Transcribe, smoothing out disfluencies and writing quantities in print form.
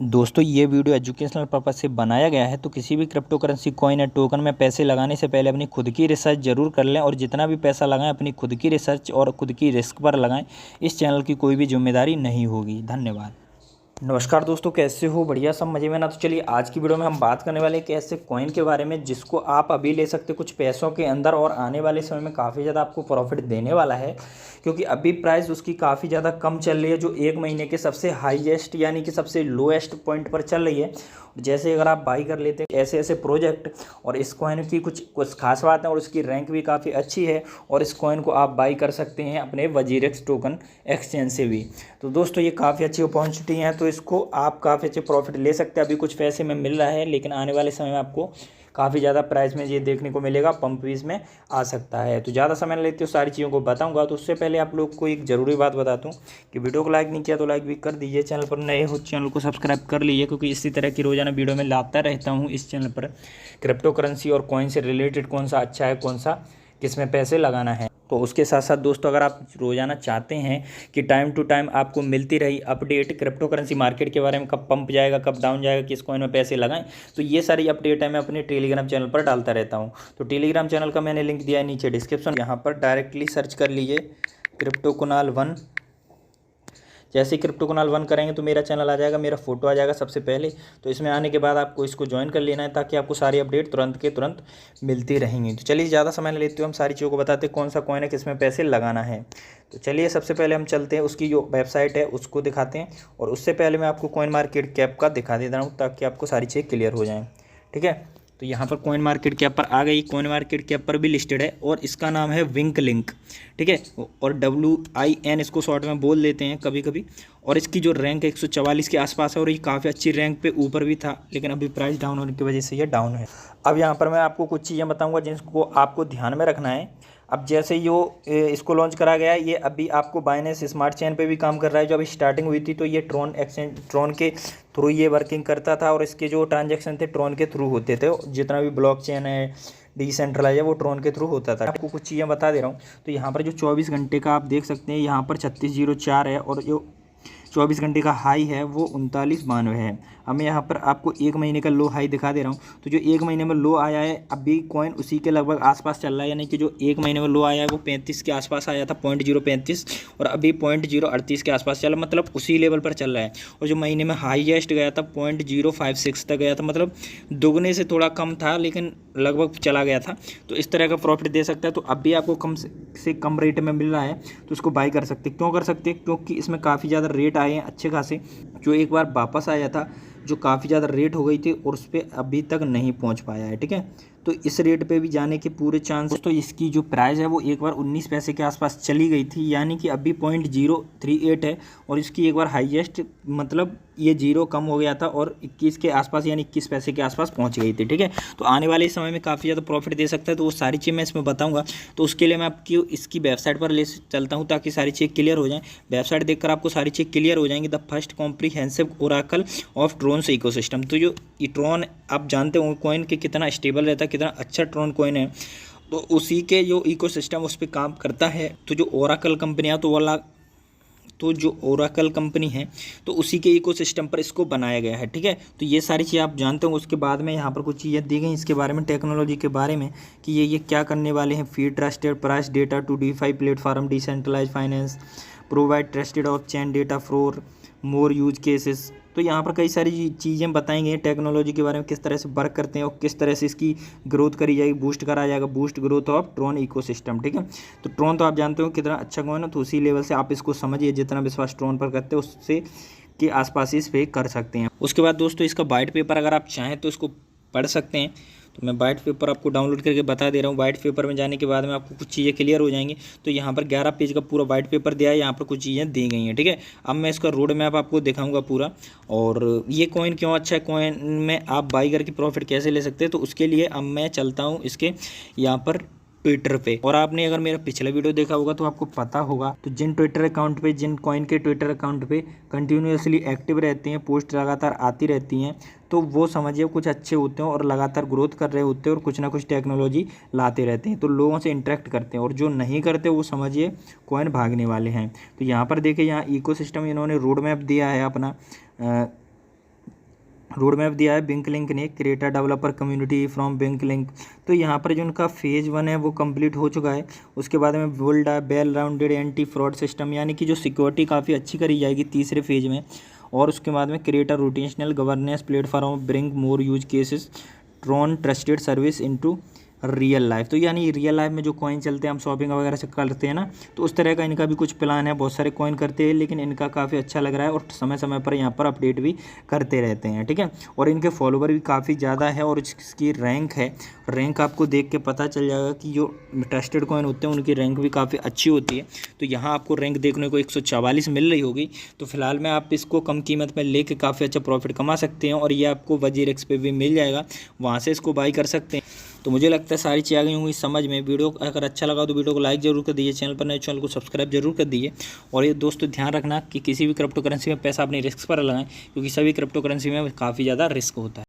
दोस्तों ये video educational purpose से बनाया गया है, तो किसी भी क्रिप्टो करेंसी कॉइन या टोकन में पैसे लगाने से पहले अपनी खुद की रिसर्च जरूर कर लें और जितना भी पैसा लगाएं अपनी खुद की रिसर्च और खुद की रिस्क पर लगाएं। इस चैनल की कोई भी जिम्मेदारी नहीं होगी। धन्यवाद। नमस्कार दोस्तों, कैसे हो? बढ़िया, सब मजे में ना? तो चलिए आज की वीडियो में हम बात करने वाले एक ऐसे कॉइन के बारे में जिसको आप अभी ले सकते कुछ पैसों के अंदर और आने वाले समय में काफ़ी ज़्यादा आपको प्रॉफिट देने वाला है, क्योंकि अभी प्राइस उसकी काफ़ी ज़्यादा कम चल रही है, जो एक महीने के सबसे हाईएस्ट यानी कि सबसे लोएस्ट पॉइंट पर चल रही है। जैसे अगर आप बाई कर लेते हैं ऐसे ऐसे प्रोजेक्ट, और इस कॉइन की कुछ कुछ खास बात है और उसकी रैंक भी काफ़ी अच्छी है, और इस कॉइन को आप बाई कर सकते हैं अपने वजीरेक्स टोकन एक्सचेंज से भी। तो दोस्तों ये काफ़ी अच्छी अपॉर्चुनिटी है, तो इसको आप काफ़ी अच्छे प्रॉफिट ले सकते हैं। अभी कुछ पैसे में मिल रहा है, लेकिन आने वाले समय में आपको काफ़ी ज़्यादा प्राइस में ये देखने को मिलेगा, पंप भी इसमें आ सकता है। तो ज़्यादा समय लेते हो सारी चीज़ों को बताऊंगा। तो उससे पहले आप लोग को एक ज़रूरी बात बताता हूँ कि वीडियो को लाइक नहीं किया तो लाइक भी कर दीजिए, चैनल पर नए हो चैनल को सब्सक्राइब कर लीजिए, क्योंकि इसी तरह की रोज़ाना वीडियो में लाता रहता हूँ इस चैनल पर क्रिप्टो करेंसी और कॉइन से रिलेटेड कौन सा अच्छा है, कौन सा किस में पैसे लगाना है। तो उसके साथ साथ दोस्तों अगर आप रोज़ाना चाहते हैं कि टाइम टू टाइम आपको मिलती रही अपडेट क्रिप्टो करेंसी मार्केट के बारे में, कब पंप जाएगा कब डाउन जाएगा, किस कॉइन में पैसे लगाएं, तो ये सारी अपडेट है मैं अपने टेलीग्राम चैनल पर डालता रहता हूं। तो टेलीग्राम चैनल का मैंने लिंक दिया है नीचे डिस्क्रिप्शन, यहाँ पर डायरेक्टली सर्च कर लीजिए क्रिप्टो कुणाल 1। जैसे ही क्रिप्टो कुणाल 1 करेंगे तो मेरा चैनल आ जाएगा, मेरा फोटो आ जाएगा सबसे पहले। तो इसमें आने के बाद आपको इसको ज्वाइन कर लेना है, ताकि आपको सारी अपडेट तुरंत के तुरंत मिलती रहेंगी। तो चलिए ज़्यादा समय नहीं लेते हुए हम सारी चीज़ों को बताते हैं कौन सा कॉइन है, किस में पैसे लगाना है। तो चलिए सबसे पहले हम चलते हैं उसकी जो वेबसाइट है उसको दिखाते हैं, और उससे पहले मैं आपको कॉइन मार्केट कैप का दिखा देता हूँ ताकि आपको सारी चीज़ क्लियर हो जाएँ। ठीक है, तो यहाँ पर कॉइन मार्केट कैप पर आ गई, कॉइन मार्केट कैप पर भी लिस्टेड है, और इसका नाम है विंक लिंक। ठीक है, और WIN इसको शॉर्ट में बोल देते हैं कभी कभी। और इसकी जो रैंक है 144 के आसपास है, और ये काफ़ी अच्छी रैंक पे ऊपर भी था, लेकिन अभी प्राइस डाउन होने की वजह से ये डाउन है। अब यहाँ पर मैं आपको कुछ चीज़ें बताऊँगा जिनको आपको ध्यान में रखना है। अब जैसे इसको लॉन्च करा गया है, ये अभी आपको बाइनेंस स्मार्ट चेन पे भी काम कर रहा है। जो अभी स्टार्टिंग हुई थी तो ये ट्रॉन के थ्रू ये वर्किंग करता था, और इसके जो ट्रांजैक्शन थे ट्रॉन के थ्रू होते थे। जितना भी ब्लॉक चेन है डिसेंट्रलाइज है वो ट्रॉन के थ्रू होता था। आपको कुछ चीज़ें बता दे रहा हूँ। तो यहाँ पर जो 24 घंटे का आप देख सकते हैं, यहाँ पर 3604 है, और जो 24 घंटे का हाई है वो 3992 है। अब मैं यहाँ पर आपको एक महीने का लो हाई दिखा दे रहा हूँ। तो जो एक महीने में लो आया है, अभी कॉइन उसी के लगभग आसपास चल रहा है, यानी कि जो एक महीने में लो आया है वो 35 के आसपास आया था, 0.035, और अभी 0.038 के आसपास चला, मतलब उसी लेवल पर चल रहा है। और जो महीने में हाईएस्ट गया था 0.056 तक गया था, मतलब दोगुने से थोड़ा कम था, लेकिन लगभग चला गया था। तो इस तरह का प्रॉफिट दे सकता है। तो अब भी आपको कम से कम रेट में मिल रहा है, तो उसको बाई कर सकते। क्यों कर सकते? क्योंकि इसमें काफ़ी ज़्यादा रेट आए हैं अच्छे खासे। जो एक बार वापस आया था, जो काफ़ी ज़्यादा रेट हो गई थी, और उस पर अभी तक नहीं पहुंच पाया है। ठीक है, तो इस रेट पे भी जाने के पूरे चांस। तो इसकी जो प्राइस है वो एक बार 19 पैसे के आसपास चली गई थी, यानी कि अभी 0.038 है, और इसकी एक बार हाईएस्ट मतलब ये जीरो कम हो गया था और 21 के आसपास यानी 21 पैसे के आसपास पहुंच गई थी। ठीक है, तो आने वाले समय में काफ़ी ज़्यादा प्रॉफिट दे सकता है। तो वो सारी चीज़ मैं इसमें बताऊंगा। तो उसके लिए मैं आपकी इसकी वेबसाइट पर ले चलता हूँ ताकि सारी चीज़ क्लियर हो जाए। वेबसाइट देखकर आपको सारी चीज़ क्लियर हो जाएंगी। The first comprehensive oracle of Tron's ecosystem. तो जो ये ट्रोन आप जानते हो कॉइन के कितना स्टेबल रहता है, कितना अच्छा ट्रोन कॉइन है, तो उसी के जो इकोसिस्टम उस पर काम करता है। तो जो ओरेकल कंपनी है तो जो ओरेकल कंपनी है तो उसी के इकोसिस्टम पर इसको बनाया गया है। ठीक है, तो ये सारी चीज़ आप जानते हो। उसके बाद में यहाँ पर कुछ चीज़ें दी गई इसके बारे में, टेक्नोलॉजी के बारे में, कि ये क्या करने वाले हैं। Feed trusted price data to DeFi platform, decentralize finance, provide trusted off chain data for more use cases. तो यहाँ पर कई सारी चीज़ें बताई गई हैं टेक्नोलॉजी के बारे में, किस तरह से वर्क करते हैं और किस तरह से इसकी ग्रोथ करी जाएगी, बूस्ट करा जाएगा, boost growth of Tron ecosystem. ठीक है, तो ट्रॉन तो आप जानते हो कितना अच्छा कॉइन है, तो उसी लेवल से आप इसको समझिए, जितना विश्वास ट्रॉन पर करते हो उससे के आसपास इस पे कर सकते हैं। उसके बाद दोस्तों इसका वाइट पेपर अगर आप चाहें तो इसको पढ़ सकते हैं। तो मैं वाइट पेपर आपको डाउनलोड करके बता दे रहा हूँ। वाइट पेपर में जाने के बाद में आपको कुछ चीज़ें क्लियर हो जाएंगी। तो यहाँ पर 11 पेज का पूरा वाइट पेपर दिया है, यहाँ पर कुछ चीज़ें दी गई हैं। ठीक है, अब मैं इसका रोड मैप आपको दिखाऊंगा पूरा, और ये कॉइन क्यों अच्छा है, कॉइन में आप बाई करके प्रॉफिट कैसे ले सकते हैं। तो उसके लिए अब मैं चलता हूँ इसके यहाँ पर ट्विटर पे। और आपने अगर मेरा पिछला वीडियो देखा होगा तो आपको पता होगा, तो जिन ट्विटर अकाउंट पे, जिन कॉइन के ट्विटर अकाउंट पे कंटिन्यूसली एक्टिव रहते हैं, पोस्ट लगातार आती रहती हैं, तो वो समझिए कुछ अच्छे होते हैं और लगातार ग्रोथ कर रहे होते हैं और कुछ ना कुछ टेक्नोलॉजी लाते रहते हैं, तो लोगों से इंटरेक्ट करते हैं। और जो नहीं करते वो समझिए कॉइन भागने वाले हैं। तो यहाँ पर देखिए, यहाँ इकोसिस्टम इन्होंने रोड मैप दिया है अपना, रोड मैप दिया है बिंक लिंक ने, creator developer community from WINkLink. तो यहाँ पर जो उनका फेज़ 1 है वो कंप्लीट हो चुका है। उसके बाद में बिल्ड है well rounded anti fraud system, यानी कि जो सिक्योरिटी काफ़ी अच्छी करी जाएगी तीसरे फेज़ में। और उसके बाद में creator rotational governance platform bring more use cases Tron trusted service into real life. तो यानी रियल लाइफ में जो कॉइन चलते हैं, हम शॉपिंग वगैरह से करते हैं ना, तो उस तरह का इनका भी कुछ प्लान है। बहुत सारे कॉइन करते हैं, लेकिन इनका काफ़ी अच्छा लग रहा है और समय समय पर यहाँ पर अपडेट भी करते रहते हैं, ठीक है। और इनके फॉलोवर भी काफ़ी ज़्यादा है और इसकी रैंक है, रैंक आपको देख के पता चल जाएगा कि जो ट्रस्टेड कॉइन होते हैं उनकी रैंक भी काफ़ी अच्छी होती है। तो यहाँ आपको रैंक देखने को 144 मिल रही होगी। तो फिलहाल में आप इसको कम कीमत में लेके काफ़ी अच्छा प्रॉफिट कमा सकते हैं और ये आपको वजीर एक्स पे भी मिल जाएगा, वहाँ से इसको बाई कर सकते हैं। तो मुझे लगता है सारी चीज़ें आ गई होंगी समझ में। वीडियो अगर अच्छा लगा तो वीडियो को लाइक जरूर कर दीजिए, चैनल पर नए चैनल को सब्सक्राइब जरूर कर दीजिए। और ये दोस्तों ध्यान रखना कि किसी भी क्रिप्टो करेंसी में पैसा अपनी रिस्क पर लगाएं, क्योंकि सभी क्रिप्टो करेंसी में काफ़ी ज़्यादा रिस्क होता है।